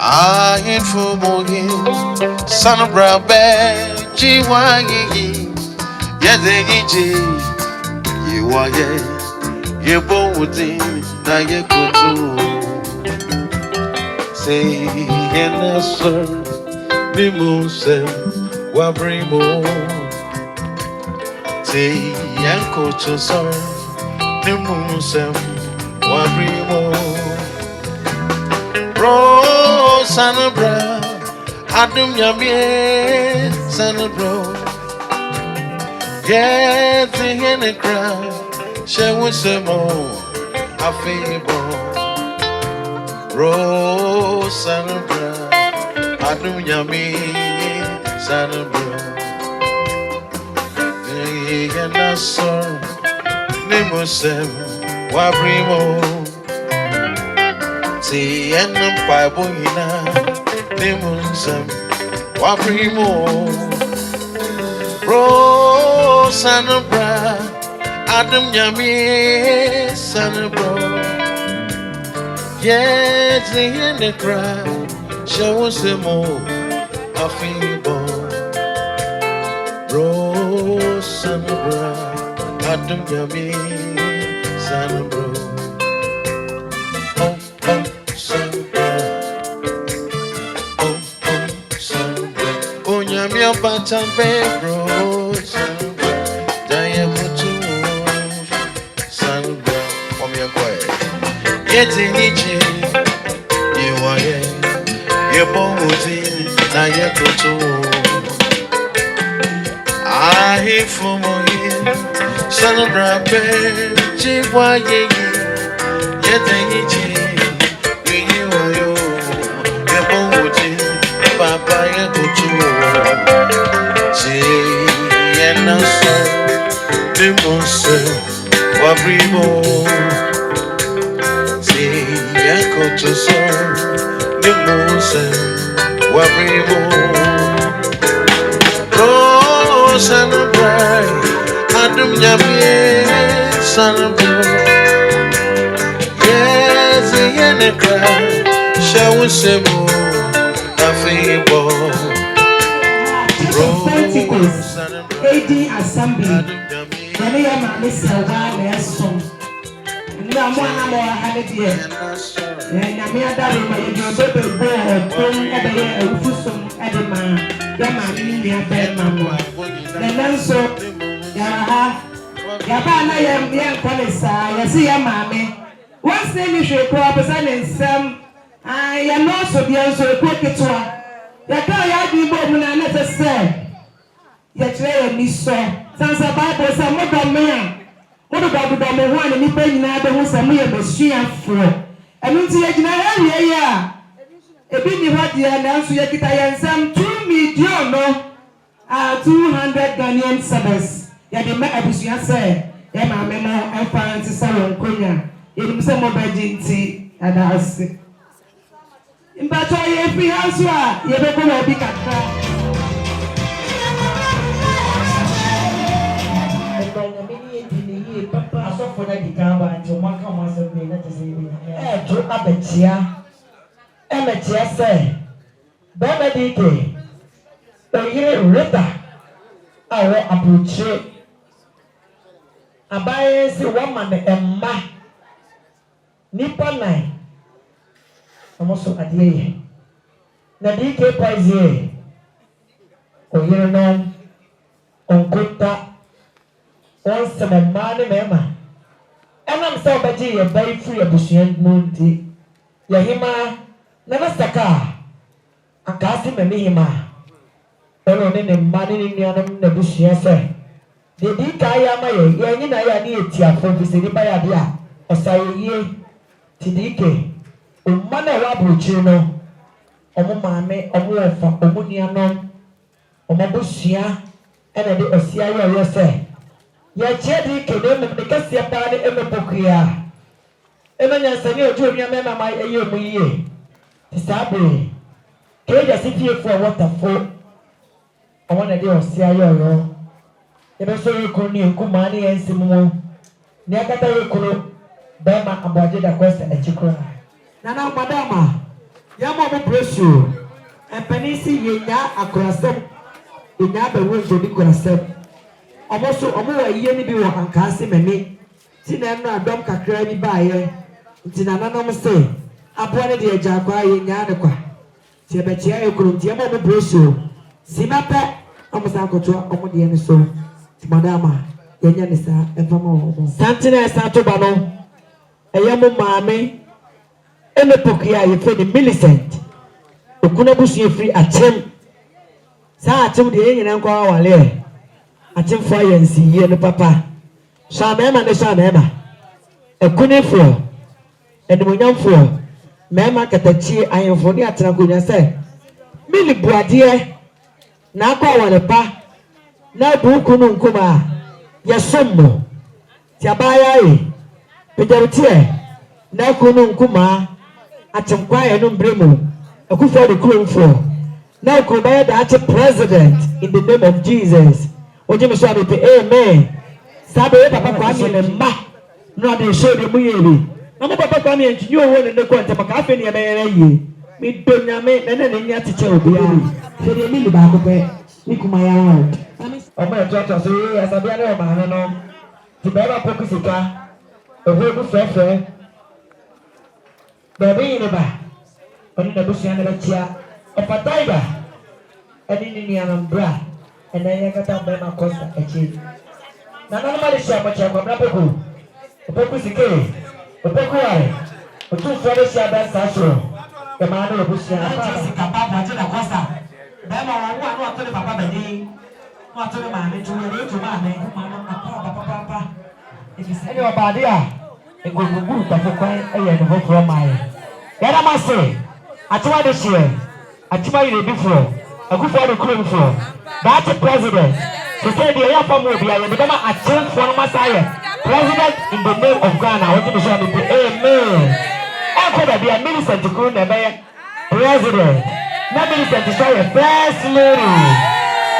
I ain't for more son of brown bear, G.Y.E. Yes, they you are ye both in, now you go to say, yes, sir, the moon said, Wabrimo, say, Yanko to sir, the moon said, Wabrimo. Bro, son bro, Adam Yamie, son bro. Yes, in the crowd, she was some more. I feel bro, son bro, Adam Yamie, son bro. And I saw Nimosem, Wabrimo. See and Bible ina Nimunsam Waprimo Bro Sanabra Adam Yami Sanabro Yes, in the crowd show us more a feeble Bro Sanabra Adam Yami Sanabro Onyamia Bantam Bro, Diamutu, San Omia Boy. Yet in each you are your bomuzi, Nayakoto. I hear from you, Son of Rapper, G.Y.E. Yet in each you are your bomuzi, Papa Yakoto. And I saw the monster, Wabrimo. See, I got to saw the monster, Wabrimo. Oh, son of bride, Adam Yamie, son of bride. Yes, in the crowd, shall we say more, a feeble. Pentecost, AD Assembly, Yama Miss Salvador, son. No one more had it yet. And I made that in my baby boy, Tom Ebery, Fusum, Edema, Yama, India, Bed Mamma. And then so, Yaha, Yabana, Yam, Colissa, I see your mammy. Once name you should call up and some. I am also the answer, quick to her. The guy be born and let us say, yet lay me so. Sans a Bible, some more man. What about the one and you pay neither was a mere machine for? And when you yeah. A bit what the announce you get I some 2 million, 200 Ghanaian service. Yet the man say, Emma Memo and Francis Salon Konya. In some of Virginity and I say. But I every house you better be cut. Papa, so for the Gaba and to mark on myself, let us say, to Abetia. Ematia say, Babadike, the year Rita, our approach. Abaye si woman and ma Nipa nine. Amoso adie na DK Paizie oyeno onkota once me mane mema enam se obaji ye bai free abusuan munti ye hima na nasaka akasi me hima ono ne mane ni nuanam na busuan se de dika ya ma ye nyi na ya ni etiafo bi se ni ba ya de a osaye tidike Umana wabuchi no omo maame omo ofa omo nianom omo busia ena de osia yo se ye chedi kede me kase pa de emepokua ena nyansani oju onua me mama eye mu yie tisabe ke ja sifie fo waterfo omo na de osia yo ebe so yiko ni nkuma ni ensimu ni akata yiko Bema Aboagye Dacost echikura Nana madama Yamo Bressio, and Penisi Yena Akrasem, Yena Bewu Nicolasem. Almost a year be and Cassim and me. Tinana Dom Cacrani by Tinanam say, upon the Jagua Yanaqua. Tiabetia Yamo Bressio, Simapa, almost Uncle to Omodian so, Madama, Yanisa, and Famo. Santina Santobano, a young mammy. Eme pokia ye fe de Millicent okuna busu free atem sa atem de nyina nkwa wale atem fo ayensi ye no papa sha mema ne sha mema ekune fo enimonyam fo mema katachi ayenfo ne atena konya se mili buade na akwa wale pa na bu kunu nkuma ye sommo ti abaya yi pejarutie na kunu nkuma Atemkwaya no mbremu akufo de kromfo na krobaya da ate president in the name of Jesus oje me so abe amen sabe papa kwa mi ne ma no de show de muyeli na mo papa kwa mi entinyo wo ne ko ntema ka afi ne e beyere yi mi donyame na na nya teche obi a se de mi li ba ko pe ni kuma ya wa o ma to so ya sabe na o ma no ti ba ba poku sika e ho bu fefe baby neba oni na busu yana bachia opataiba eni ni anambra ena yakata bema kosta echi na na mali sha macha kwa mnapeku opeku sike opeku wale otu fere sha da saso e ma na busu yana pa sika baba je na kosta bema wangu anu atole papa bedi mo atole ma me tu ni tu ma me ma na papa eni obadia egungun ta fo kwan eye no ho from my Yada mase, atuma de share, atuma yire before, akufo de krum for. That president, so say the ya famu bia ye be ma achen for no masaye. President in the name of Ghana, what you say be amen. Eko da bia Millicent Kuru na be president. Na Millicent say first lady.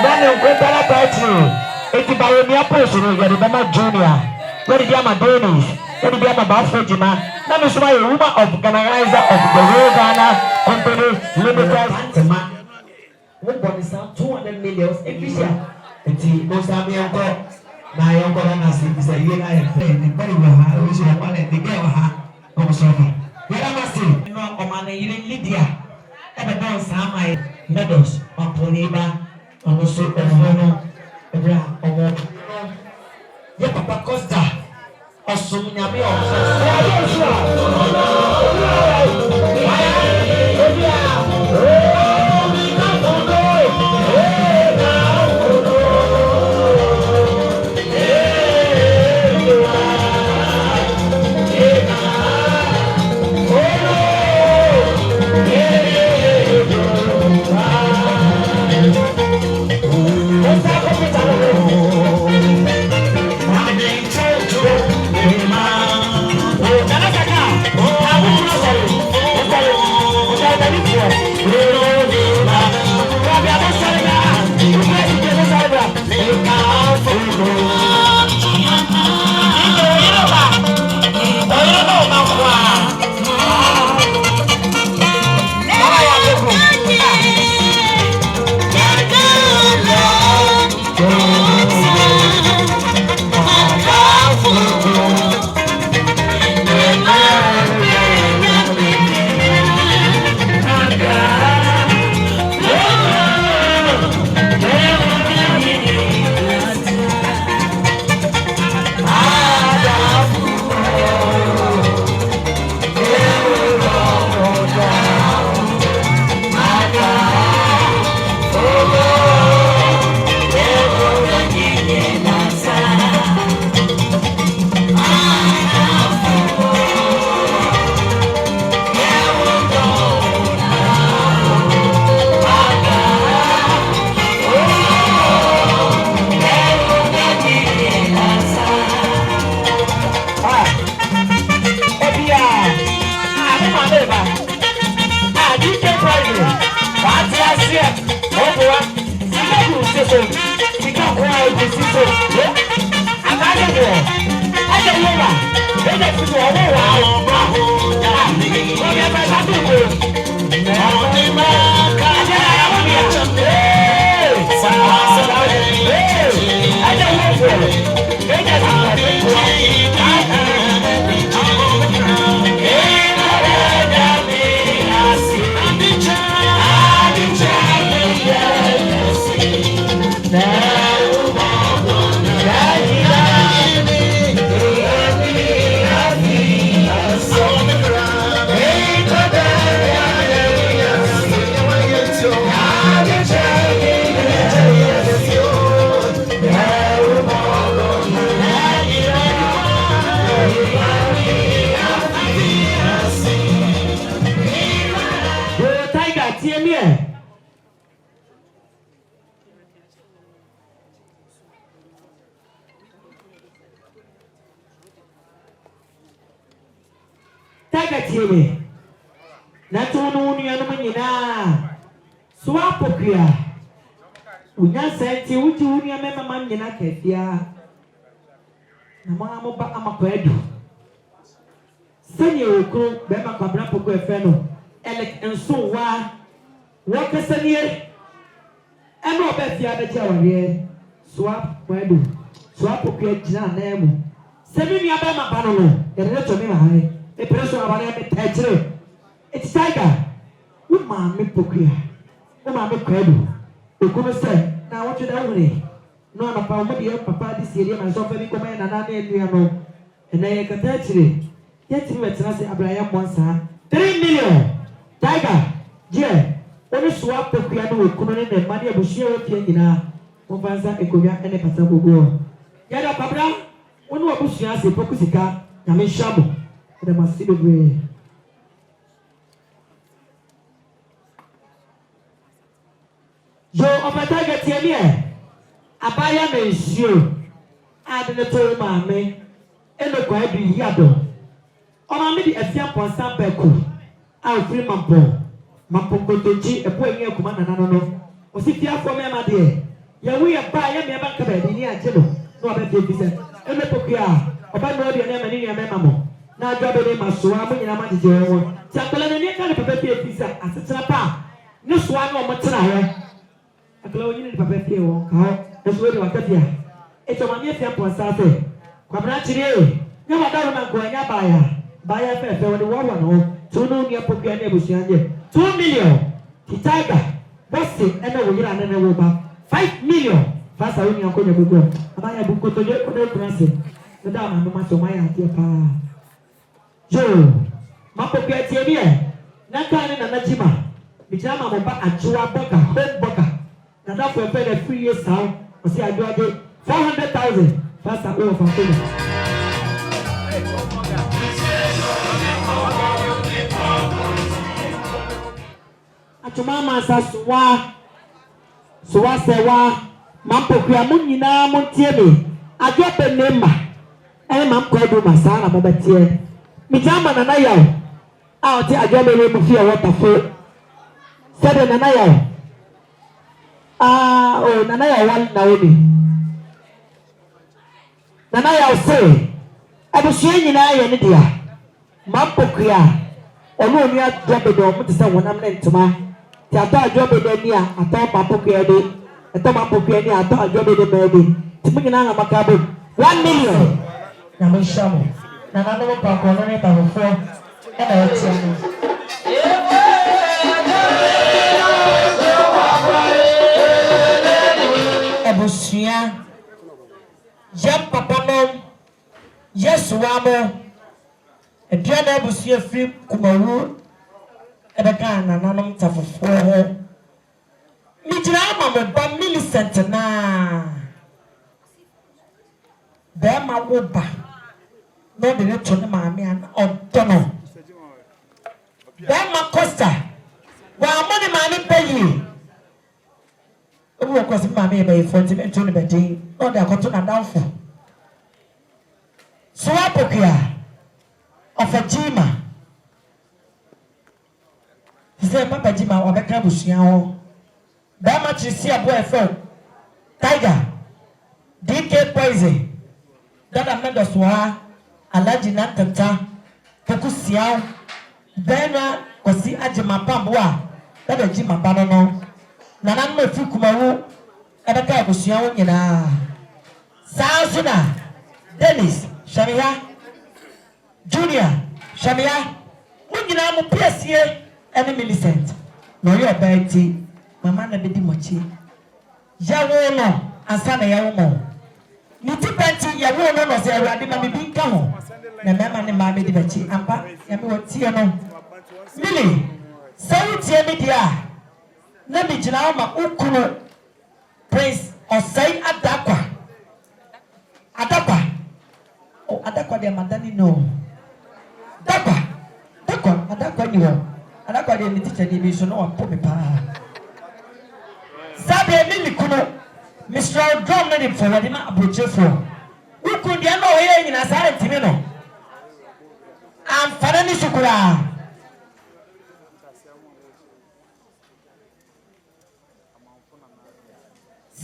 Na ne nkwetara title. Eti bayo mi aposo no ye be ma junior. Where be ma Dennis, where be ma Bafojima. That is why a woman organizer of the World Ghana Company Limited. What is that? 200 million every year. And see, most of me uncle, my uncle and I is a year I have played. Very well, I wish I wanted the girl. I'm sorry. Where am I still? No, I'm on a Lydia. Ever done some my medals on Poniba, on the soup of Mono, yeah, Papa Costa. Asumnyame I Tagatiwe. Natunu ni anumenyina. Swapokria. Unya senti uti unya mema manyina kefia. Na mwa moba amakwedu. Sanye okru bema kwabra poko efeno. Elek enso wa wakasanie. Eno obefia beja wariye. Swapokwedu. Swapokria jina nemu. Semi ni abema banono. Yere to me mahai. E preso abane me tejre. It's tiger. Wo ma me pokua. Wo ma me kwadu. Okuno se na what you down no na pa mo de papa di serie na so fa bi koma na na enua no. Na ye kata chire. Yeti me tena se abraya monsa. 3 million. Tiger. Je. Oni soa pokua no okuno ne na ma de abushia wo tie nyina. Wo fansa ekobia ene pata gogo. Ya da pabra. Woni wo abushia se pokusika na me shabo. The Masido way. Yo, Obataga Tiamia. Abaya Monsieur. Add the toy mammy. And the quite be yado. Or maybe a fiam for some beco. I'll free Mampo. Mampo Toji, a poor young command, and I don't know. Was it here for me, my dear? Yeah, we are buying me a bank of it near Jello. No, I bet you said. And the Pokia. About no, your name and in your memo. Na jobe de masoa mo nyina ma jeje wo takala na ne ka ne papa pie pisa asetena pa ne soa no mo tena he akala wo nyina papa pie wo ka e so de wakafia e to ma me fia po sa fe kwabra chire ne ma dawo na ko anya baya fe fe wo de wo no to no ni apopia na ebusia nje 2 million tiger boss e na wo nyina na wo ba 5 million fasa wo ni ankonya gogo abaya bu ko to je ko de france ne da ma ma to ma ya tie pa Yo, mapokea tiemie. Nakani na najima. Bijama mba ajua boka, home boka. Na dafu efele free years how. Osi Aboagye 400,000. Fast over for Kenya. Atumama sa suwa sewa. Mapokea munyina muntiemi. Ajua penemba. Mamkwedu masana mabatie. Mijama na nayaw ti agame we mu fia waterfall sebe na nayaw na nayaw wan na obi na nayaw se abusuye nyina ye ne dia mampokua onu onu adwobedo mu tese wonam ne ntoma ti ato adwobedo ni a ato mampokua de ato mampokua ni ato adwobedo be de ti mu nyina ngamaka bo 1 million na mo shamo na nano mo pa ko ne ta fo e na yeti ano ebusia jam papa no yesu wa mo edua na ebusia fi kumawu e be kan na nano ta fo ho mi jira ma mo ba Millicent na be ma wo ba no de to ne maame an odono Bema Costa wa amone maame payi obo ko se maame be fonti be to ne be din no de akoto na danfo so apokua ofajima se papa jima obeka busua ho Bema chisi abo efe Tiger DK Poison dada mendo so ha alaji na tata pokusia Bena kosi ajima pamboa ebe ji mabano no na nan ma fi kumawo ebe ka abusua wo nyina saasuna Dennis Shamia Junior Shamia wo nyina mo piesie ene Millicent no yo baiti mama na bedi mochi yawo no ansa na yawo mo ni tipenti yawo no no se awade ma bi nka ho na mama ne ma bedi bachi ampa ya me wotie no Mili sautie mi dia na mi gina ma ukunu Prince Osai Adakwa oh Adakwa de madani no Adakwa ni wo Adakwa de ni teacher de bi so no wa po me pa sabe Mili kuno Mr. Drum na dem for na abrochefo ukun de na o ye nyina sare ntimi no amfana ni sukura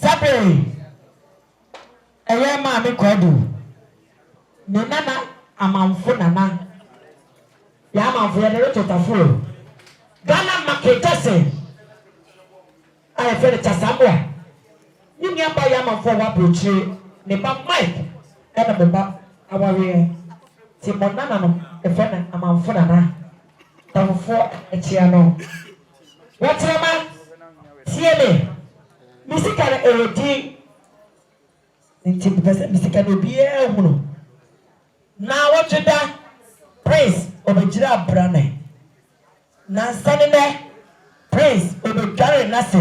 sabe ewe ma mi kwadu ne nana amanfo nana ya amanfo ya de totafo Ghana maketase ay fere chasamwa ni ni aba ya amanfo wa brochire ne ba Mike kana beba aware ti monana no e fere amanfo nana tafo echia no watrama tiele misikale erodi nti pese misikale obiye hunu na wotweda Prince obejira brane na sanene Prince obegare nase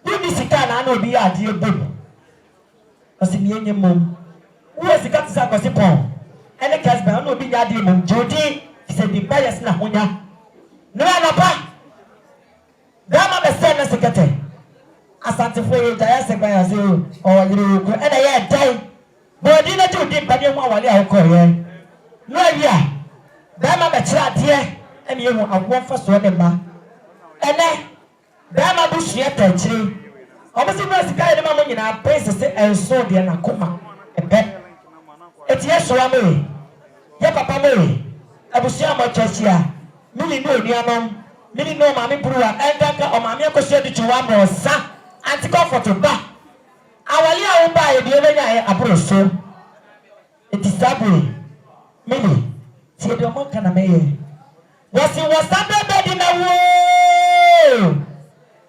ni misikale na obi ade ebom osimienye mom wo sika tsa kwase pon ene kasba na obi nya ade mom jodi se di bias na honya no anapa dama be se na sekete asante for you taya se gba se o yiri ko ena ye dai bodi na ju di pade mu awale akọ ye no awia dama be kira de ene yehu agwo fa so ne ma ene dama bu hie tachiri omusi no sika ye ma mo nyina pese se enso de na koma ebe etie so ame ye papa me abusia mo chachia mili no nuanom mili no ma me buruwa enkanka o ma me akosia di chuwa mo sa anti comfort ba awali a wo ba ye de benya ye aburo so etisabu mili tie de mo kana me ye wasi wasabe be di na wo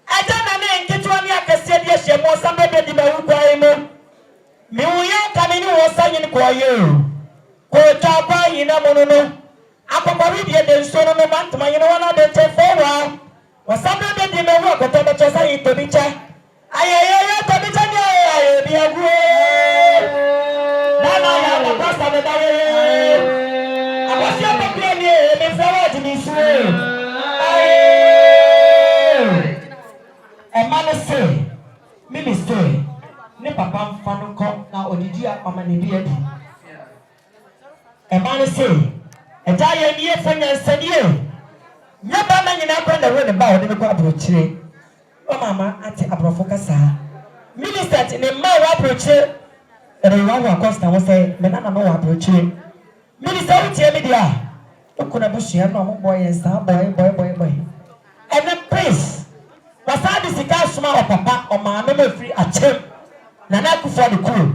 aja na ne nketwa ni akase de hye mo wasabe be di na wo kwa ye mo mi wo ye ka me ni wo sanyi ni kwa ye ko ta ba yi na mo no akopori de de so no mantuma yi no wana de te forwa wasabe be di na wo ko to be chosa yi to bi cha ayeye to bi cha ni aye bi agu na ya na pasta me dawe abasia to bi ni me fawa di mi su aye e ma no se minister ni papa mfa no ko na odidi apama ne bi adi e ma no se e ja ye ni e fanya nsanie nya ba na nyina kwa na ro ne ba o de ko abrochire o mama ati abrofo kasa minister ne ma wa abrochire e wa wa costa wo say me na no wa abrochire minister wo tie me dia o kuna bushia no mo boy ensa boy and the prince wasadi sika suma o papa o ma me free achem na na ku for the cool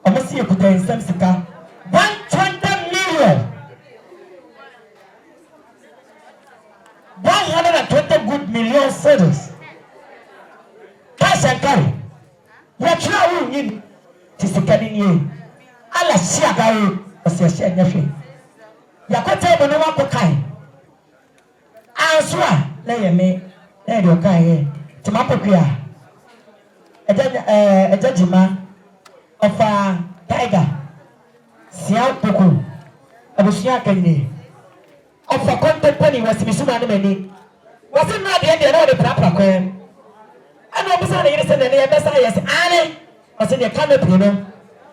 o mo si ekuta ensam sika 120 million 120 good million cedis cash and carry ya try wu ni tisikani ni ala shia gawo o se shia nyafe ya kwete bo no wako kai answa na ye me na ye kai ye timapokua ejajima ofa tiger sia poko abusia kanni ofa content pani wasimisuma na mani wasi na de na de prapra kwen ana obusa na yire se ne ye besa yes ane wasi de canopy no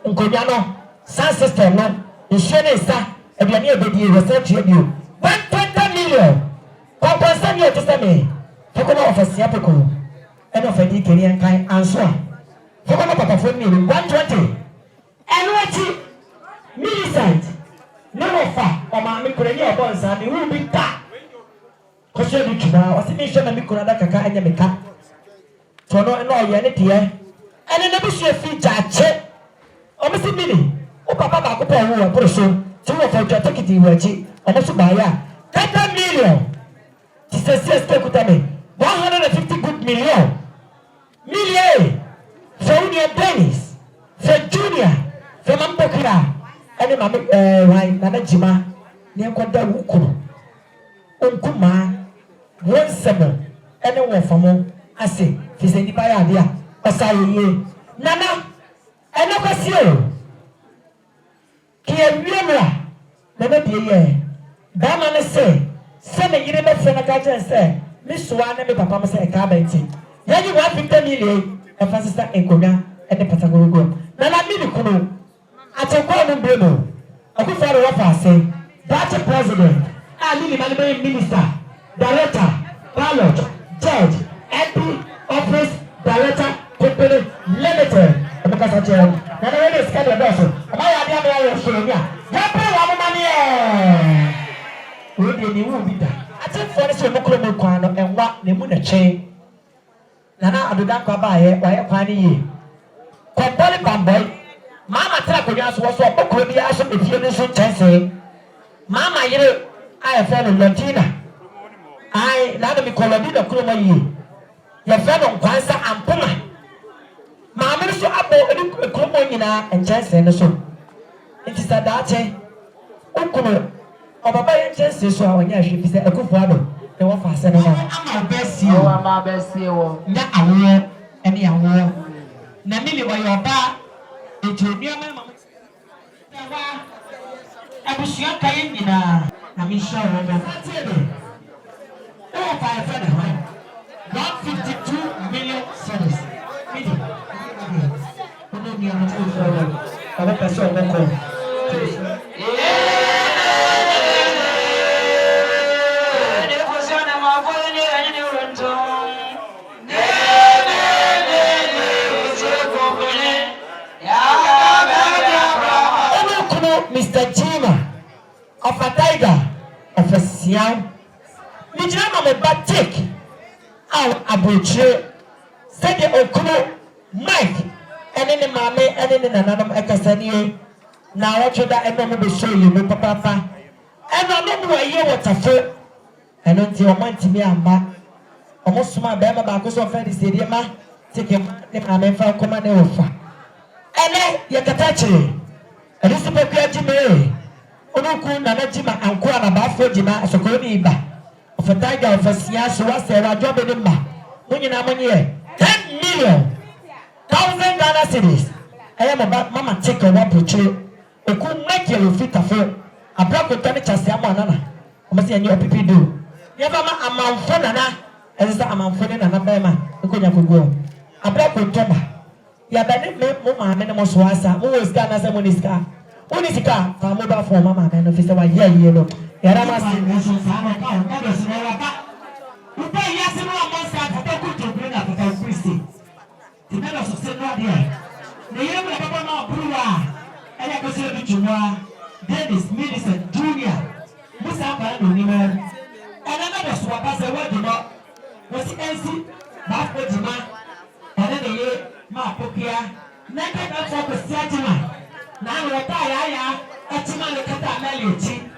nkonya no sound system no nhene sa aduane ebedi research ebio 120 million kompensa ni etiseme fekona ofasia peko eno fedi kerian kan anso fekona papa fo ni 120 eno Millicent no fa o ma mi kure ni obonsa ni wu bi ta Because you do now, what's the mission of Mikuna Kaka and Yamika? So no, no, you're not here. And then never see a fee judge. Oh, Mr. Minnie, oh, Papa, Papa, who are person, two of your ticket in Wachi, almost by ya. 10 million. She says, yes, take with me. 150 good million. Million. For Union Dennis, for Junior, for Mampokira, and Mamma, Nana Jima, near Quanta Wuku. Unkuma, one summer, and a one for more. I say, she's any by idea. Asai, Nana, and a Casio. Here, Yamra, never be a year. Damana say, send a year back from a catcher and say, Miss Swan and Papa say a cabinet. Then you want 50 million. And Francis and Konya and the Patagogo. Nana Midikuno. At a corner Bruno. A good father of us say, that's a president, a military minister, director, pilot, judge, MP, office, director, company, limited. And because I tell you, Nana is kind of person. And I am Australia. Happy woman, we will be there. I think for this, Mokro and what the moon a chain. Nana adudan kwa bae wa ye kwani yi kwabole bamboy mama tra kodwa so so okoro bi aso efie ni so chance mama yire ai fe no Latina ai na do mi kolodi da kuro mayi ye fe no kwansa ampoma mama ni so abo eni kuro mo nyina chance ni so enti sadache okoro obaba ye chance so a wonya hwe fi se akufo ado the one for sending I'm best you. I'm best you. That I will, any I will. Namili, why your bar? It's your dear mamma. I was young, I'm sure of that. Oh, 152 million cents. Mr. Jima of a tiger of a siam. Did you know my bad take? Out Aboagye. Say the Okuno Mike and then the mammy and then another Ekasani. Now what should I ever show you, no papa? And I don't know where what a foot. And until you want to me, I'm back. Almost my baby back was off the stadium. Take him, I'm from command over. And then you can touch it. And this is a great me. Onoku na najima anko na bafo jima asokoni iba. Of a tiger of a siya so was a job in ma. Munyina money 10 million. 1,000 Ghana cedis. I am about mama take a one portrait. Oku make you fit a foot. A block with Tony Chasiama nana. I must see a new people do. Never ma amount for nana. As a amount for nana bema. Okunya go. A block with Toba. Ya bani me mama me no swasa mo is Ghana se moniska onisika fa mo ba for mama me no fi se wa ye no ya ra ma si mo so sa no ka o do se wa ba u pa ya se no amon sa fa ko to bring na fa Christy ti me no so se no dia ne ye mo papa na bruwa ele ko se bi juma Dennis Millicent Junior musa ba no ni me ele na do so ba se wa juma wo si ensi ba ko juma ele ne ye ma pokia na ka na so ko siatima na wo ta ya atima le kata na lechi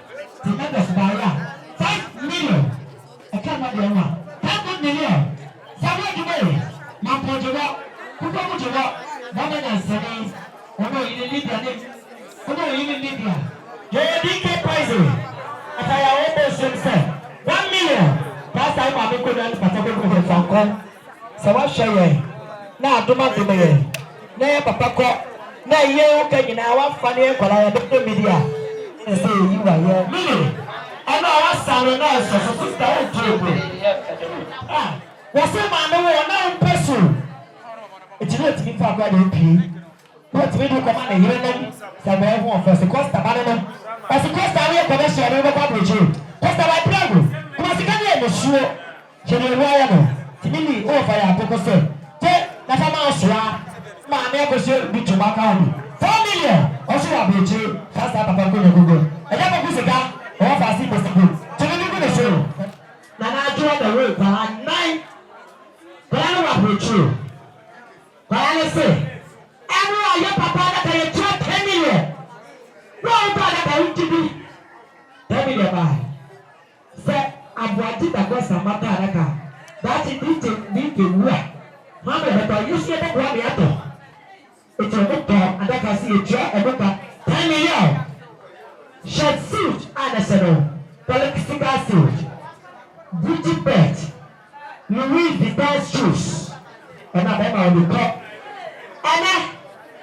ti me do so ba ya 5 million e ka ma de wa 10 million sawo jume ma po juwa ku ko mu juwa ba me na sani ono yi ni dia ni ono yi ni dia ye DK prize ata ya wo bo so se 1 million ba sa ma me ko na pata ko ko fa ko sawa sheye na adoma deme na ya papa ko na ye o ka nyina wa fa ne kwala ya do media e say yi wa ye mimi ana wa sanu na so so sta o trobo wo se ma me wo na mpesu e ti let mi fa kwa de pi what we do come na here no sa be ho first costa ba no as costa we ko be share we ba Aboagye costa ba prago kuma sika ne mo suo chere wa ya no ti mimi o fa ya poko se na fama osua ma me ko se bi tuma ka o 4 million osu Aboagye fast papa ko nyogo e ja ko sika o fa si possible tele ni ko ne so na na true. I say, everyone, your papa, that you 10 million. No, brother, to be 10 million by. Say, Aboagye Dacost Amata Adaka. That is the work. Mama, but you see that one yato. It's a book, and I can see a chair, a book, 10 million. Shirt suit, and a saddle, political suit, Gucci belt, Louis Vuitton shoes, and I remember on the cup. And I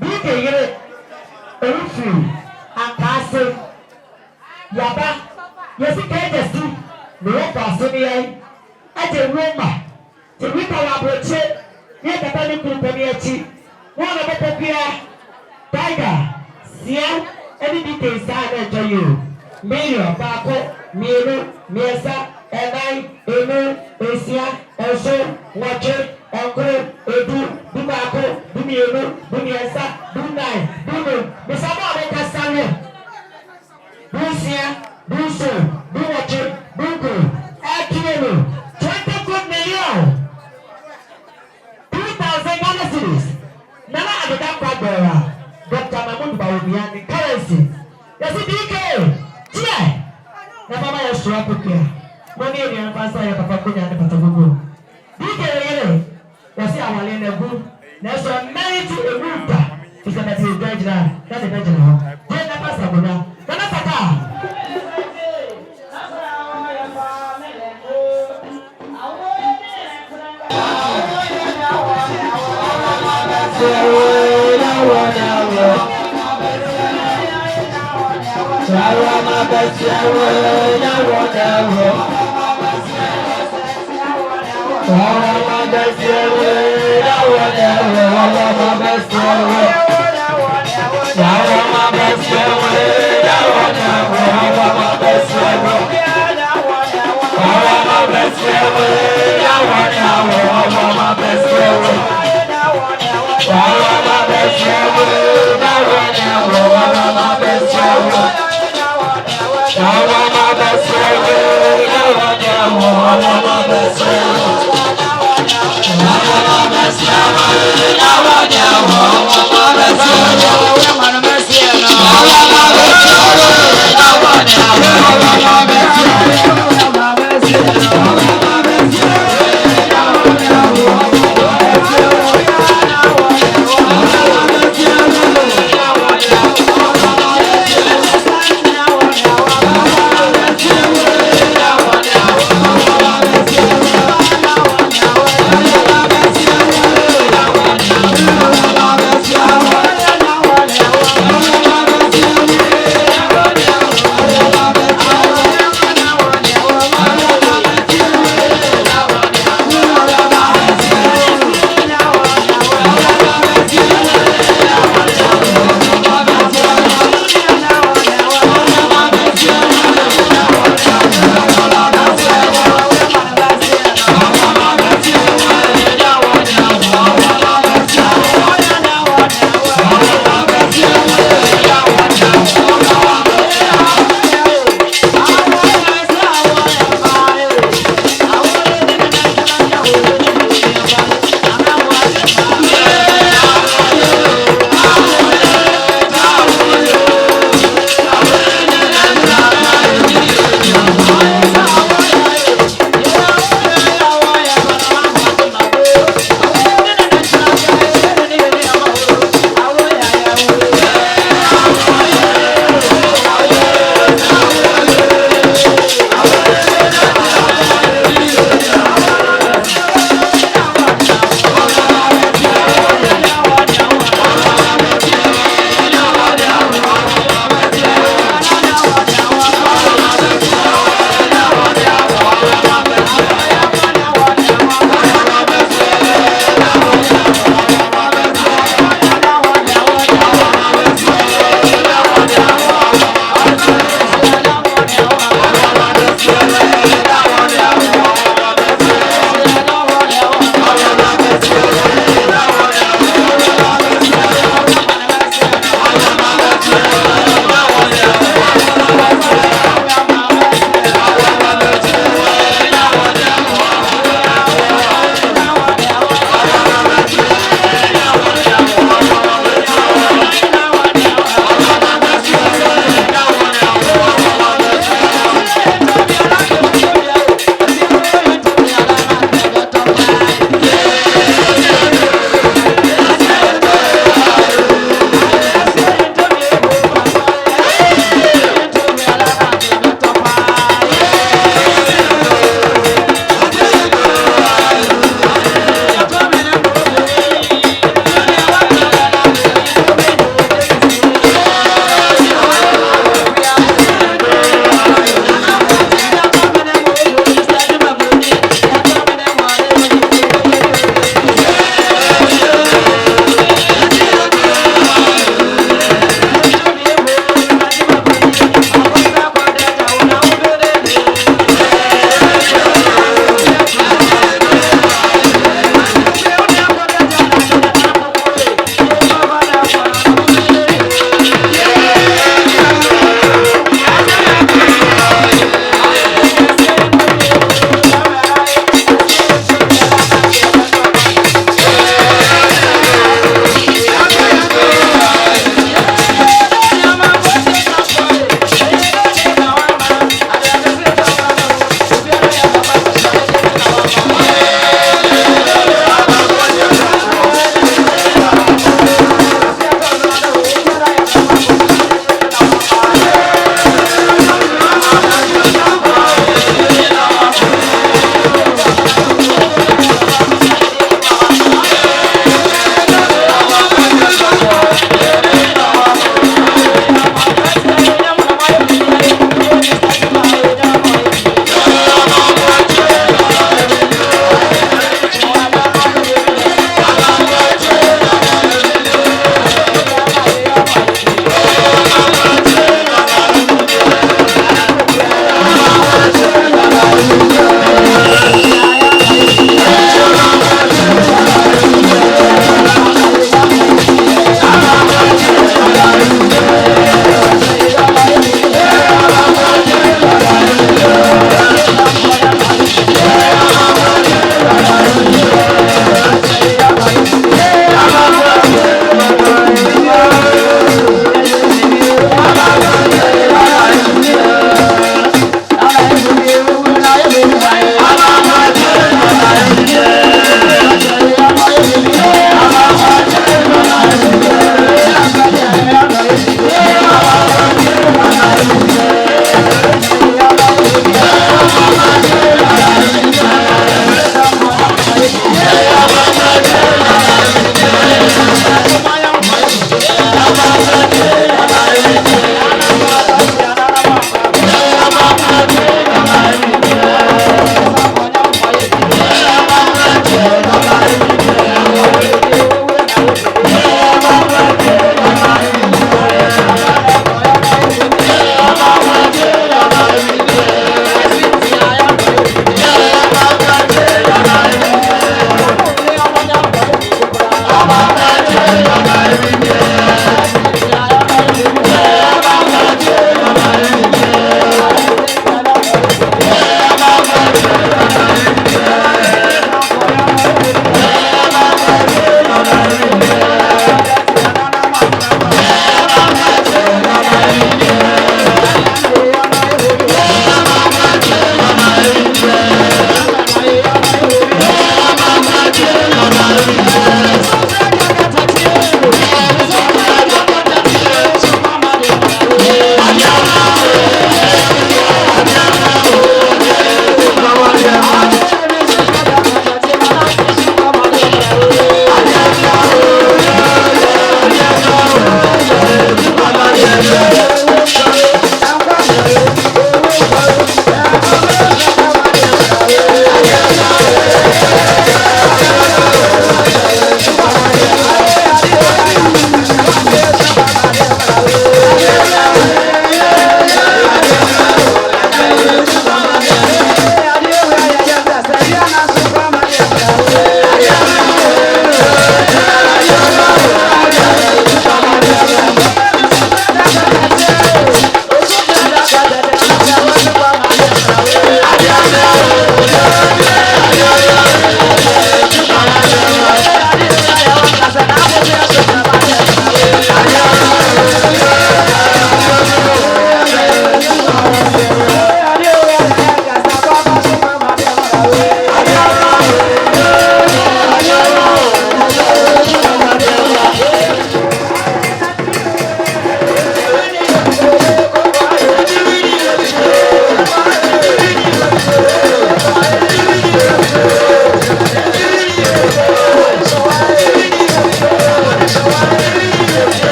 beat a year, a free, and castle, Yaba, yes, it can't see the work of Sonia at a rumor. The Rita Laboratory, yet the Penny Company, one of the Pia, Tiger, Sia. Any details I enter you. Million, Bako, Miru, Miesa, Enai, Emu, Asia, Elso, Watcher, Uncle, Edu, Dubako, Dumiru, Dumiesa, Dunai, Dunu, Misama, Castalia, Dusia, Duso, Duwatcher, Bunko, Akiru, 20 good million, 2,000 dollars. Nana at the Dapper. Dr. Mahmoud Bawumian, the currency. Yes, it is. Yeah. Never mind, you're up here. Money in your pastor, your papa, and the Patagogo. DK, yes, I will in a book. There's a married to a rooter. It's a better judge now. That's a better now. Then the pastor will now. Nanaka.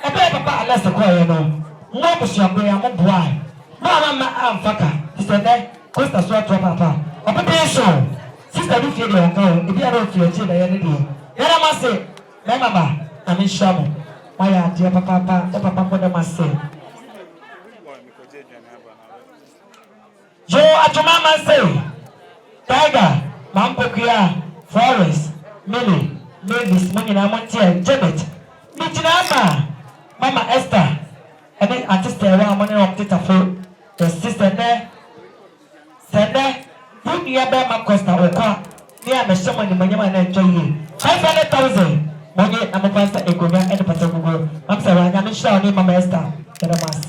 ebe papa alas ko ye no mo busu ko ya mo boa ma amfaka sene costa so to papa papa so sister du fie de on ka e bia no fie che da ye ne de yara ma se me mama ami shamo waya dia papa ko da ma se yo atuma ma se tiger mampokia forest mini Mavis manyina montie Janet mitina mama Esther and artist wa money of titafo the sister there sende you near by my costa okwa near me someone in manyama na enjoy you 500,000 money am pastor egonya and patagogo am say wa nyame sha oni mama Esther the mas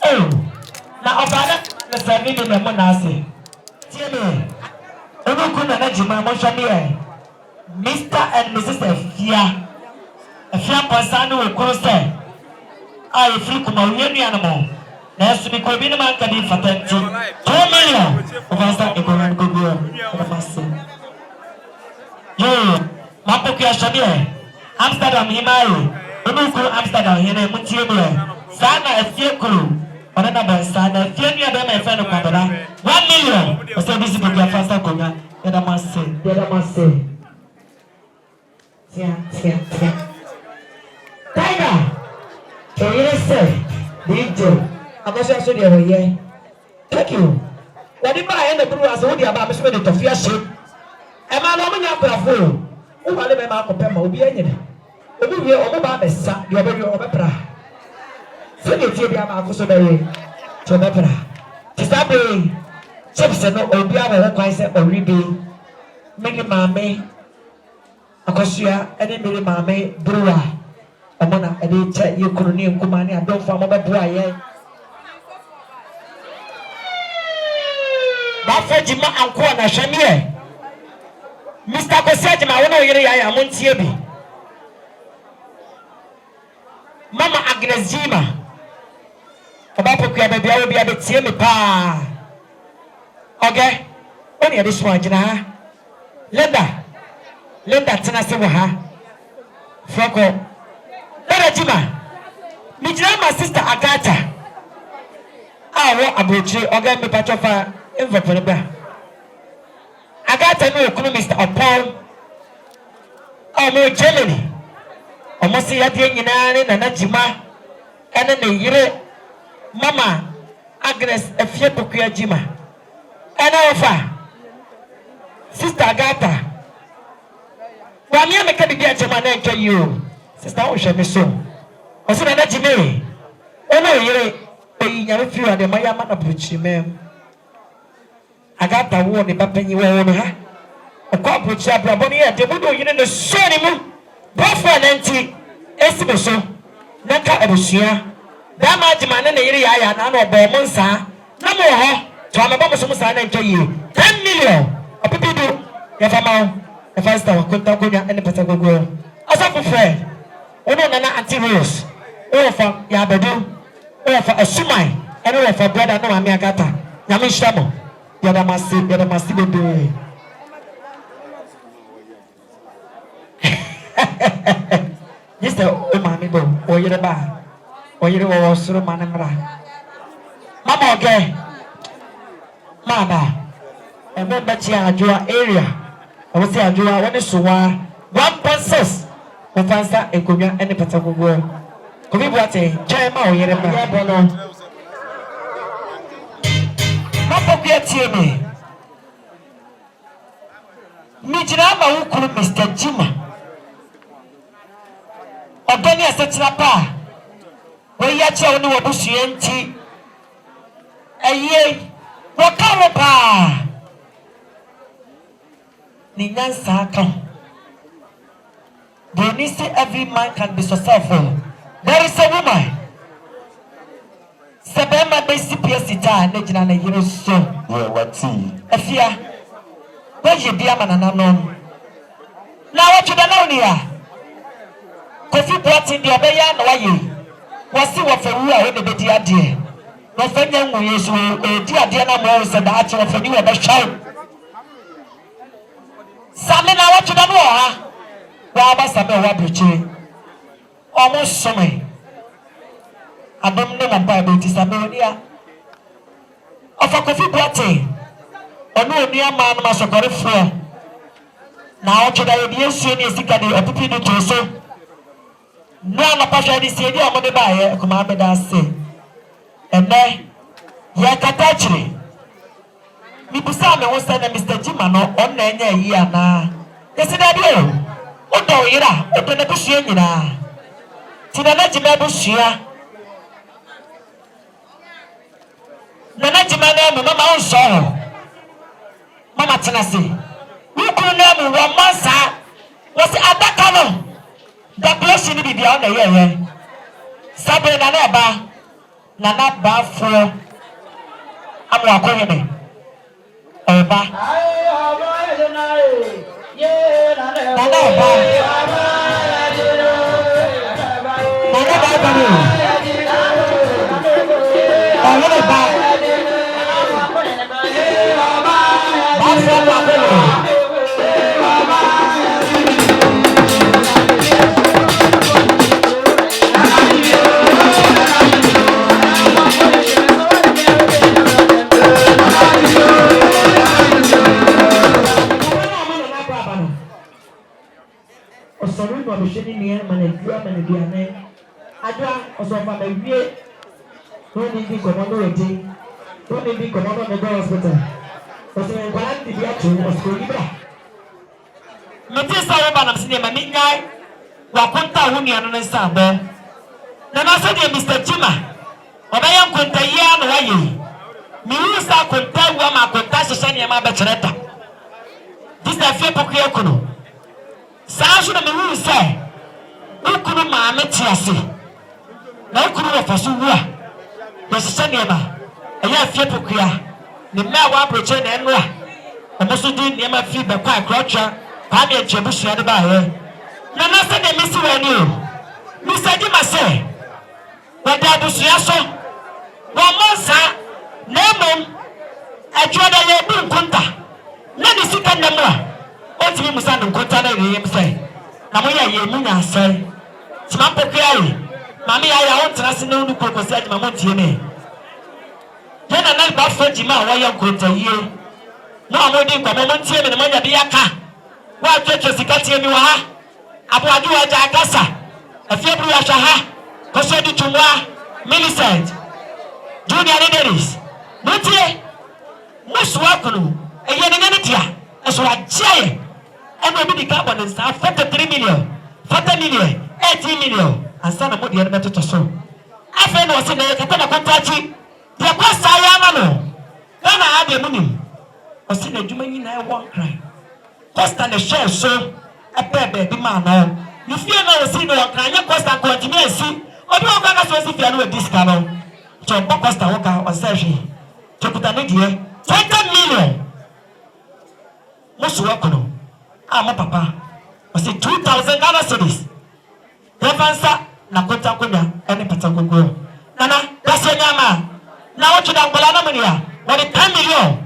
oh na obana na sami ni me na ase tie me Ono kuna na jima mo shame Mr. and Mrs. Efia pasano we kurose ai free kuma wienu anamo na su mi ko bi na man ka di fatenti 2 million ofasa economic go na fase yo mapo kia shame Amsterdam himayo Ono ku Amsterdam hene mutie mo sana efie kuru ona na ba sana efie nua be ma efe no kwabara 1 million ose bisi ko kia fasa konya yada mase tia Tiger oyere se DJ akoso aso de hoye thank you wadi ba e na buru aso wodi aba me so de tofia she e ma no munya krafo wo ba le me ma akopɛ ma obi anyina obi wie o ba be sa de obi o be pra so de tie bia ma akoso be ye to be pra ti sabe chips no obi aba wo kwan se oribi mege mame akosua ene mere mame bruwa amona ene cha yekuru ni nkuma ni adonfa mo be bua ye ba fejima anko na hweme Mr. Kosejima wona oyire ya montie bi Mama Agnes Jima oba pokua ba bia obi abetie me pa okay oni ade so agina ha Linda tena se wo ha Froko Dara Jima mi jira ma sister Agata awo abochi oga me pachofa envelope ba Agata no okunu Mr. Opol mo Germany omo se yade nyina ne Nana Jima ene ne yire Mama Agnes efie pokua Jima ene ofa sister Agata Wamia meka bibi ajema na enjo you sister wo hwe me so oso na Jima ono yire oyi nyame fi wa de maya ma na bruchime Agata wo ne bapanyi wo no ha okwa bruchi abrabo ne ye de bodo yire ne so ni mu bofo na nti esi me so na ka abusua da ma ajema na yire ya na obo mo nsa na mo ho to amaba mo so mo sa na enjo you 10 million opipidu ya fama the first time konta konya ene pata gogo asafu fre ono nana anti rose o fa ya bedu o fa asumai ene o fa brother no mami Agata nyame shamo ya da masi bebe yes o mami bo o yire wo suru manamra mama okay mama ebe bachi ajua area I say ajua woni sowa 1.6 ofansa ekonya ene patagogo ko bi buate chai ma oyere ba ya bono mapo kwetie mi jira ma wukuru Mr. Jima ogani asetina pa we ya che oni wobusue nti eye wakawo pa Ninyansa come. They say every man can be successful. There is a woman. Sebema besi piesita nejina na yiro so. Yeah, what's he? Afia. Weje bia manana no. Na wachu da na onia. Kofi ploti ndi obeya na waye. Wasi wafawu a we de bedi ade. No fanya nwu yesu di ade na mo se da achi wafani we be shaw. Same na wachu da no ha. Wa ba same wa bruche. almost summer. I don't know about Tisabellia. Of a coffee party. Or no near man must have got it for. Now, should I be a senior secretary of people to so? No, my passion is here, I'm on the buyer, commanded us say. And then, Yakatachri. Mipusame was said Mr. Jimano on the year now. Yes, I do. What do you know? What do you know? Tinanajimabu Bushia Nanajimana, Mamma Shaw Mama Tennessee. We could name Romansa was at that color. The blessing be beyond the year. Sabre Nanaba Nana Bafo. I'm walking. Oba. Don't need to come on the day. Don't need to come on the hospital. But when I did the action was going back. Matissa Rabanam Cinema Midnight, Wapunta Union and Sabo. Nana said, Mr. Jima, or I am Contayan Waye. Mirusa Conta Wama Contasha Shania Bacheletta. This is a fair Pokiakuno. Sasha Miru say, who couldn't my Metiasi? No couldn't for Sua. Sanyama, a young Fiapukia, the Mawa pretend and Ra, and also doing the Emma feedback quite crotcher, Pammy and Jabushi at the bar. Nana said, Mr. Renu, Mr. Dima say, but that was Yaso, one more, sir, name I tried a little punta. None is sick and number. What's him, son, and Contana, him say, Namoya, Yemuna say, Smapokai. Mami, I want to ask no new purpose at my money. Then I like about 40 miles while you're going to you. No, I'm waiting for my money and the money be a car. What churches you can't tell you? Aboagye Dacost, a February Shaha, Kosedi Tumwa, Millicent, Junior Leaders, Mutie, Muswakunu, a Yaninatia, as well as Jay, and will be the carbon and staff 43 million, 40 million, 18 million. And son of the other to so. I found was in the Katana Contachi. The Costa Yamano. Then I had a money. Was in a Jumani I won't cry. Costa the share so a baby man. You feel no see no crying, Costa continue see. Or no Gagas was if you are with this canoe. John Costa Walker or Sergi. To put an idea 20 million. Most welcome. I'm a papa. Was it 2,000 Ghana cities? Revansa. Na kota kunya ene patagogo nana dase nyama na otu da ngbola na mania what 10 million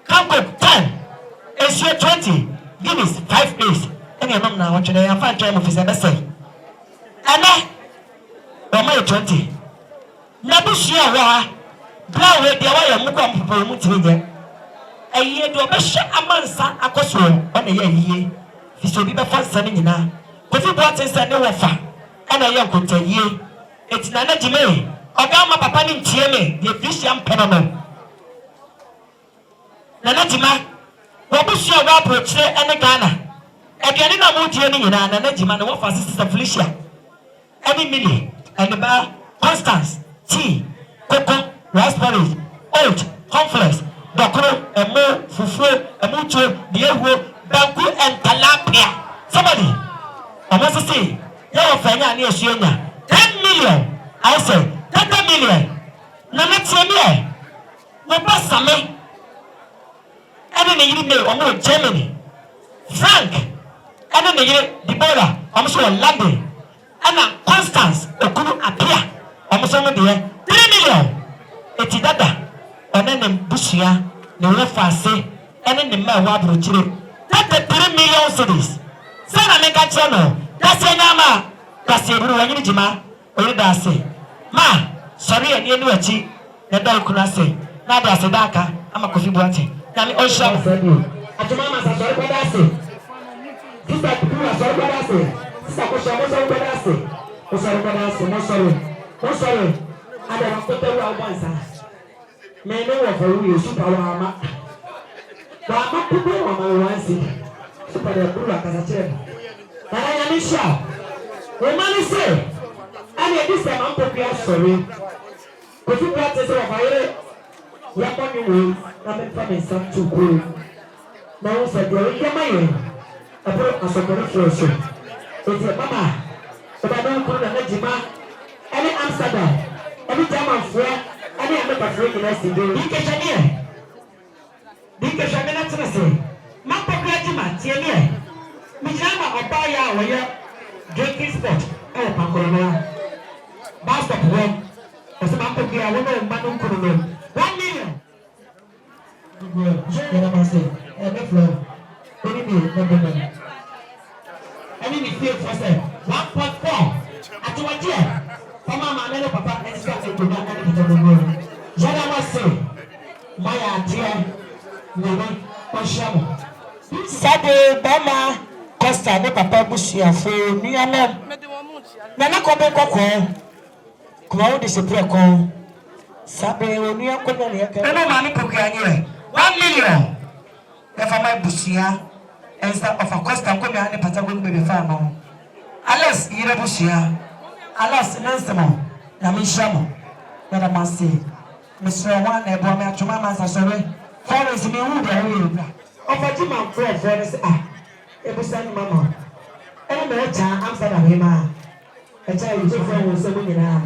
kanko 10 esio 20 guinness 5 days ene mam na otu da ya fa try mo fi se be say ene o ma 20 na bushia wa bla we dia wa ya mu kwa mpopo mu tinje ayi do be hye amansa akoso ona ya yiye fi so bi be fa nsa ni nyina ko fi bo atensa ne wo fa ana ya kontaye etina na jime ogama papa ni ntie me ye fisham penamo na jima wo busu wa approach ene Ghana eduane na mo die ni nyina na jima na wo fa sister Felicia ene mili ene ba Constance tea coco raspberries oat cornflakes dokoro emo fufu emo cho diehuo banku and tilapia somebody almost say your fanya ni esuenya 10 million I say 30 million na metie no pasame ene ne yiri me omo Germany Frank ene ne yiri Deborah omo so London ana Constance okunu apia omo so no de 3 million eti dada ene ne busia ne wo fase ene ne ma wa abrochire 3 million cedis sana me ka cheno dase nyama Kasi eburu wanyini jima oyi da ase ma sori eni enu achi na da okuna se na da ase daka ama kofi buate na mi onsha atuma ma sa sori kwada ase sisa kuwa sori kwada ase sisa kusha mo sori kwada ase mo sori kwada ase mo sori ada wa kote wa bansa me no wo for you super wa ma kubo wa ma wansi super da buru akasa chere na ya mi sha Romani say, and this time I'm prepared sorry. Could you practice of fire? Yapon you will, I'm from some too cool. Now said, you're in your mind. I brought a support for you. It's your mama. But I don't call the Jima. Any Amsterdam. Every time I'm free, any other patrick in us to do. Dika Shamia. Dika Shamina to say, Mapa Grajima, Tiania. Mijama or Baya, where you're. Drinking spot, Pacorona. Bast of one. As a map of Gia, woman, Manu Kuruno. 1 million. Every floor. Any bill, any field for sale. 1.4. At what year? Pama, Mano, Papa, and Scotty to not have the world. Jana was say, Maya, dear, Nana, Oshamo. Saturday, Bama. Costa ne papa busia fo nuana na na ko be kokko ko de se preko sabe onua ko na ne ka na ma ne poku anye 1 million e fa my busia instead of a Costa ko me ane pata go be fa no alas ire busia alas nansemo na me shamo na da mase me so wa na e bo me atuma ma sa sore forest me hu de hu bra ofaji man pro forest Ebusan mama. And the child Amsterdam hima. A child is from 7 years.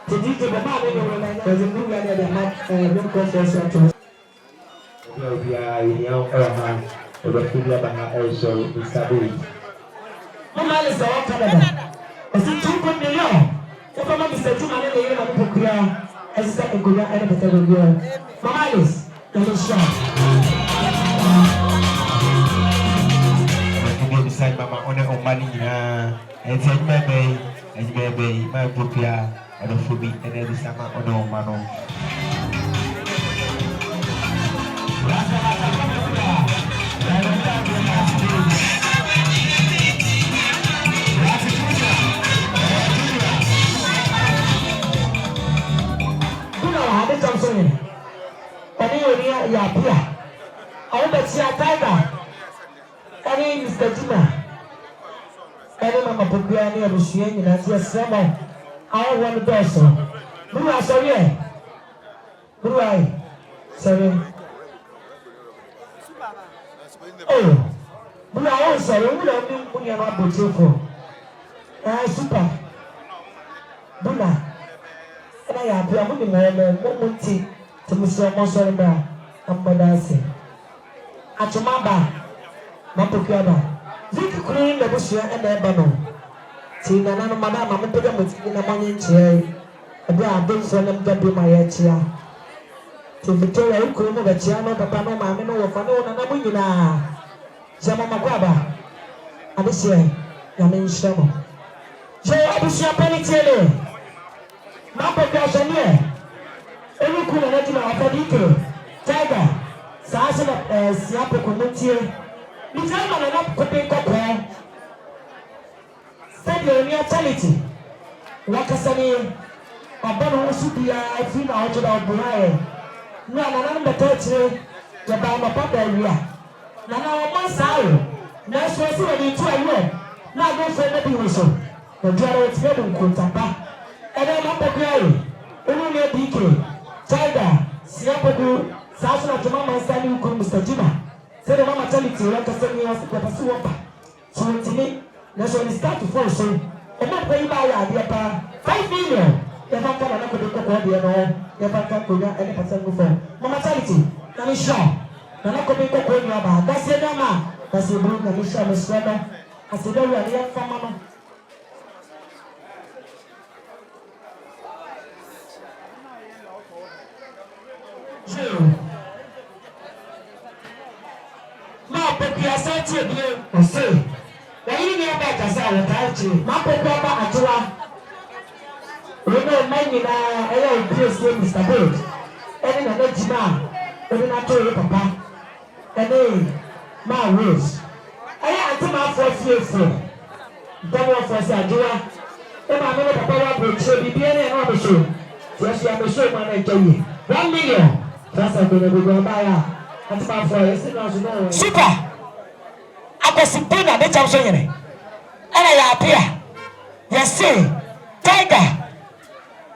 To do the man was a new one that had no conference. We are in your hand. The Filia also is Sabu. Mama is all Canada. Is it 2 million? If I'm not Mr. 2 million, I'm going to clear as a second good and a better girl. Mama is the shot. Beside mama on the money and said maybe my bookya or the phobia and every summer on the mano. Johnson, any Yapia, I bet she a tiger. Any Mr. Jima, any Mama Pupiani and Lucian, and yes, someone I want to do so. Who are sorry? Who are sorry? Oh, who are sorry? Who are being put your number for? Super Buna. And I have been moving on to Mr. Mossorba and Madasi. Atumaba. Mapukiaba. Vicky Queen, the Bushia and the Bano. Tina, Madame, I'm putting them in a money chair. A bra, I don't send them to be my chair. To Victoria, who couldn't have a chiano, the Pano, Mamino, or Fano, and Amina. Sama Maguaba. I was saying, Yamin Shamo. Joe, I was your penny tailor. Mapa Gashania. Every cool and letting out of the Tiger. Sasa Siapo Community. The time I not coping copper. Send your near charity. Wakasani, a bottle should be a female out of Buhari. No, I'm the church. The Bama Papa area. Now, one side. Now, so I see what you try. Now, go for the division. The driver is ready to Kutapa. And then I'm the guy. Only a DK. Tiger, Siapo, Sasha, Mama, Sani, Mr. Jima. Say the mama charity, like I said, was the Pasuapa. So to me, that's when it start to fall. So, and not pay by idea, 5 million. If I come and I could go there, if I can't go there, any person go for Mama charity. Now, sure. Now, I could be going about. That's it, Mama. That's the blue, and Michelle, Miss Rena. I said, oh, yeah, yeah, for Mama. Now, but we are such a deal. I say, when you know about us, I will tell Mapekaba Atua. We know many now, I Mr. Boat. Any other Jima, any natural papa. Any my rules. I am my first year for double for Sajua. If I know papa will show be any other show. Yes, you have a show man. 1 million. That's a good buy. That's my first. Super. Akosipina de chamso yene. Ana ya apia. Yes say Tiger.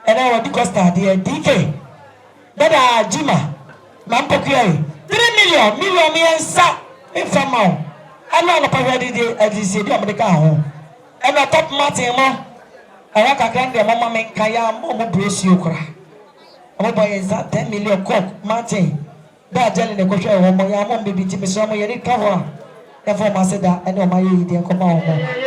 And I want Dacost the DK. Dada Jima. Mampokuya. 3 million me sa in famau. I know na pawadi de at least di America ho. And I top Martin mo. I waka grande mama men kaya mo brace you kra. Amo boy is that 10 million cock Martin. Da jeli ne ko hwe wo mo ya mo baby ti me so mo yeri ka ho. Therefore, I said that I know my idea come on.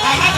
I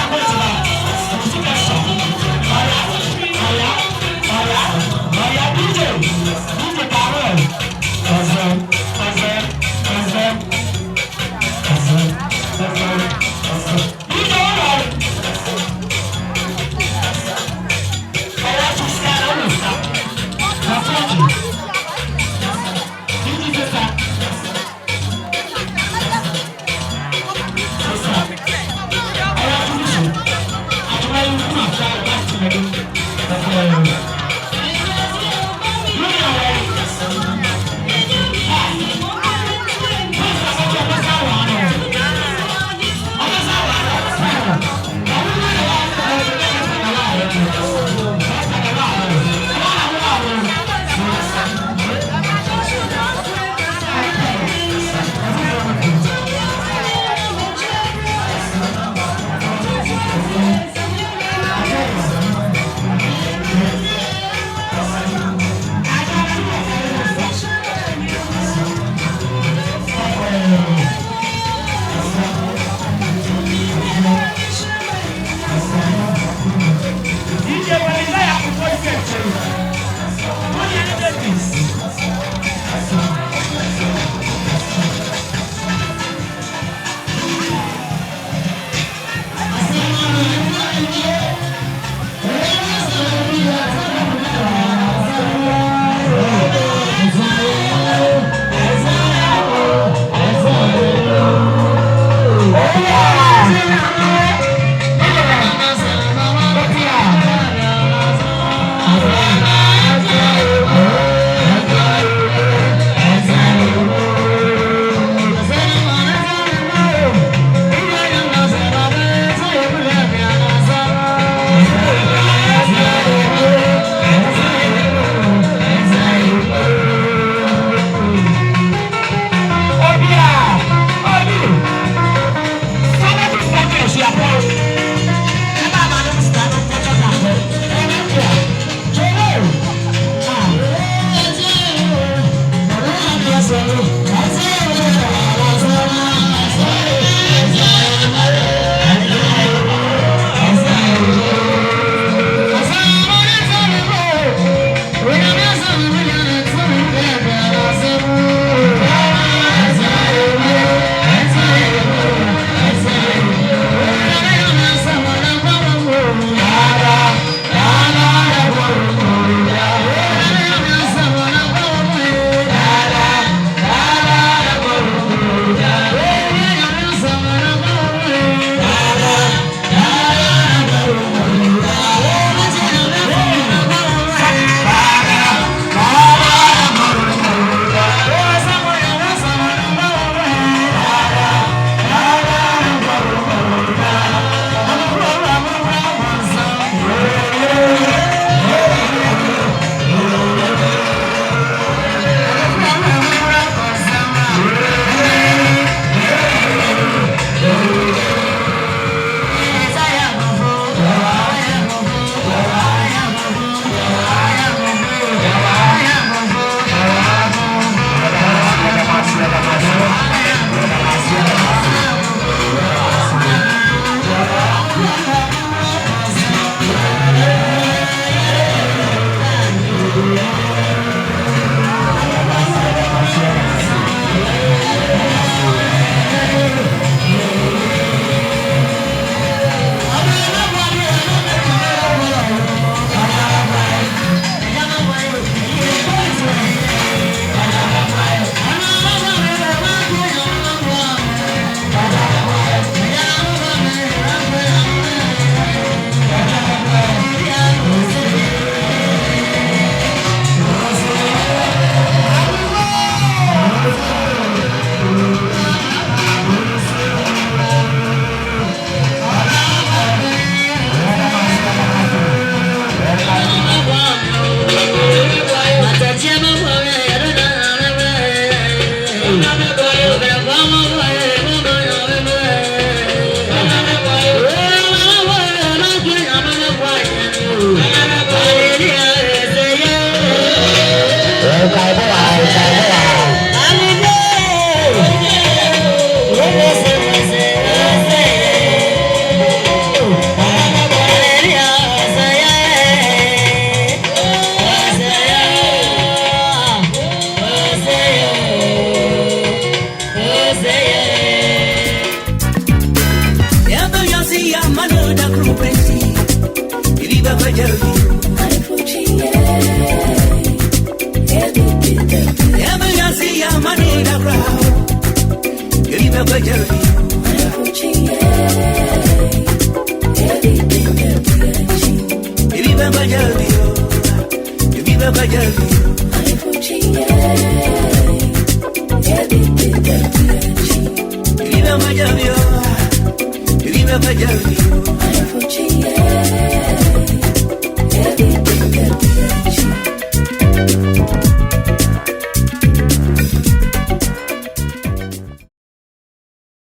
Bajaldi,